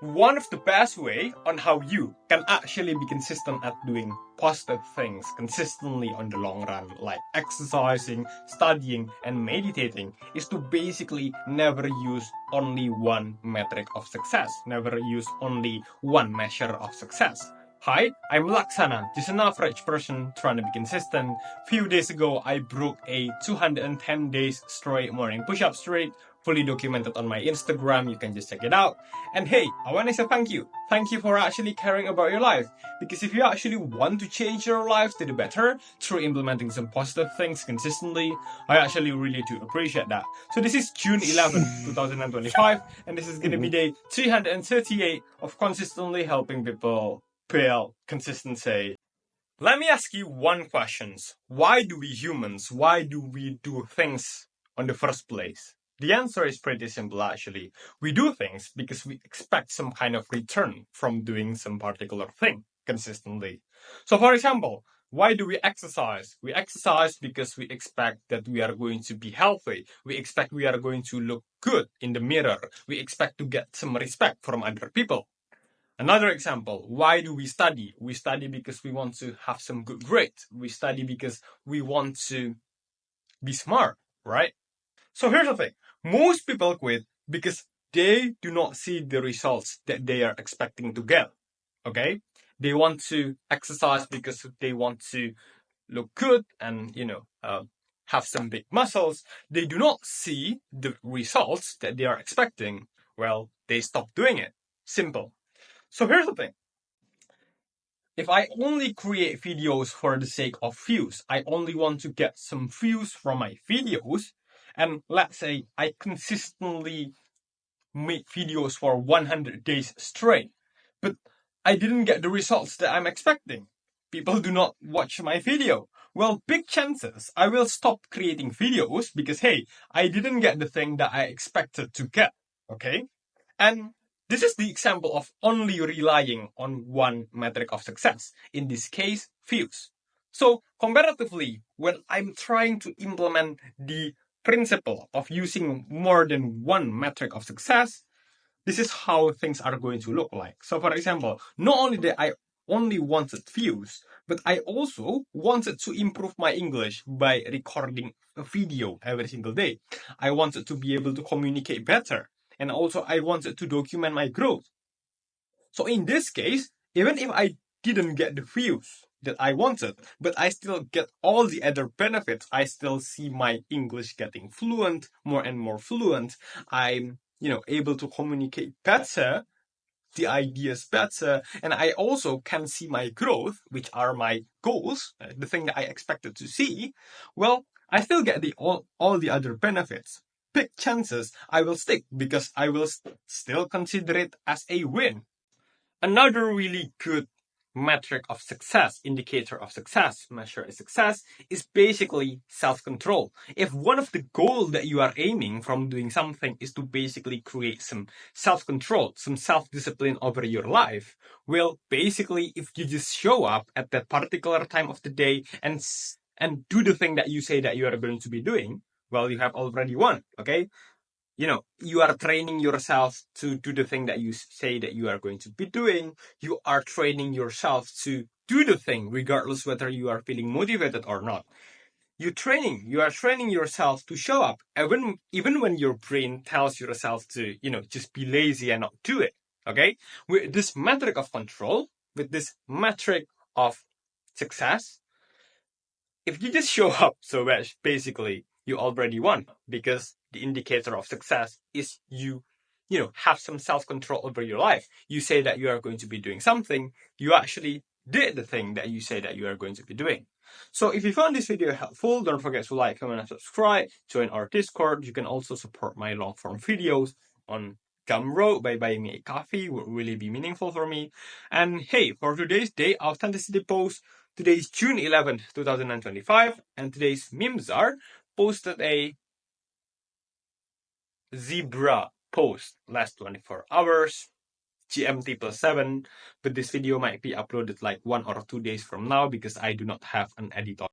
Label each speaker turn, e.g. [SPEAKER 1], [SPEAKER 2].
[SPEAKER 1] One of the best way on how you can actually be consistent at doing positive things consistently on the long run, like exercising, studying, and meditating, is to basically never use only one metric of success, never use only one measure of success. Hi, I'm Laksana, just an average person trying to be consistent. Few days ago, I broke a 210 days straight morning push-up streak, fully documented on my Instagram. You can just check it out. And hey, I want to say thank you. Thank you for actually caring about your life. Because if you actually want to change your life to the better through implementing some positive things consistently, I actually really do appreciate that. So this is June 11, 2025, and this is going to be day 338 of consistently helping people build consistency. Let me ask you one question. Why do we humans, why do we do things on the first place? The answer is pretty simple actually. We do things because we expect some kind of return from doing some particular thing consistently. So for example, why do we exercise? We exercise because we expect that we are going to be healthy. We expect we are going to look good in the mirror. We expect to get some respect from other people. Another example, why do we study? We study because we want to have some good grades. We study because we want to be smart, right? So here's the thing. Most people quit because they do not see the results that they are expecting to get. Okay? They want to exercise because they want to look good and, have some big muscles. They do not see the results that they are expecting. Well, they stop doing it. Simple. So here's the thing. If I only create videos for the sake of views, I only want to get some views from my videos, and let's say I consistently make videos for 100 days straight, but I didn't get the results that I'm expecting. People do not watch my video. Well, big chances I will stop creating videos because, hey, I didn't get the thing that I expected to get. Okay? And this is the example of only relying on one metric of success, in this case, views. So, comparatively, when I'm trying to implement the principle of using more than one metric of success, this is how things are going to look like. So, for example, not only that I only wanted views, but I also wanted to improve my English by recording a video every single day. I wanted to be able to communicate better. And also, I wanted to document my growth. So, in this case, even if I didn't get the views that I wanted, but I still get all the other benefits, I still see my English getting fluent, more and more fluent. I'm, able to communicate better, the ideas better, and I also can see my growth, which are my goals, the thing that I expected to see. Well, I still get the all the other benefits. Big chances I will stick because I will still consider it as a win. Another really good metric of success, indicator of success, measure of success, is basically self-control. If one of the goals that you are aiming from doing something is to basically create some self-control, some self-discipline over your life, well, basically, if you just show up at that particular time of the day and do the thing that you say that you are going to be doing, well, you have already won, okay? You are training yourself to do the thing that you say that you are going to be doing. You are training yourself to do the thing regardless whether you are feeling motivated or not. You are training yourself to show up even when your brain tells yourself to, just be lazy and not do it. Okay? With this metric of control, with this metric of success, if you just show up, so basically you already won because the indicator of success is have some self-control over your life. You say that you are going to be doing something, you actually did the thing that you say that you are going to be doing. So if you found this video helpful, don't forget to like, comment, and subscribe. Join our Discord. You can also support my long-form videos on Gumroad by buying me a coffee. Would really be meaningful for me. And hey, for today's day authenticity post, today is June 11th, 2025, and today's memes are posted a zebra post last 24 hours, GMT +7, but this video might be uploaded like 1 or 2 days from now because I do not have an editor.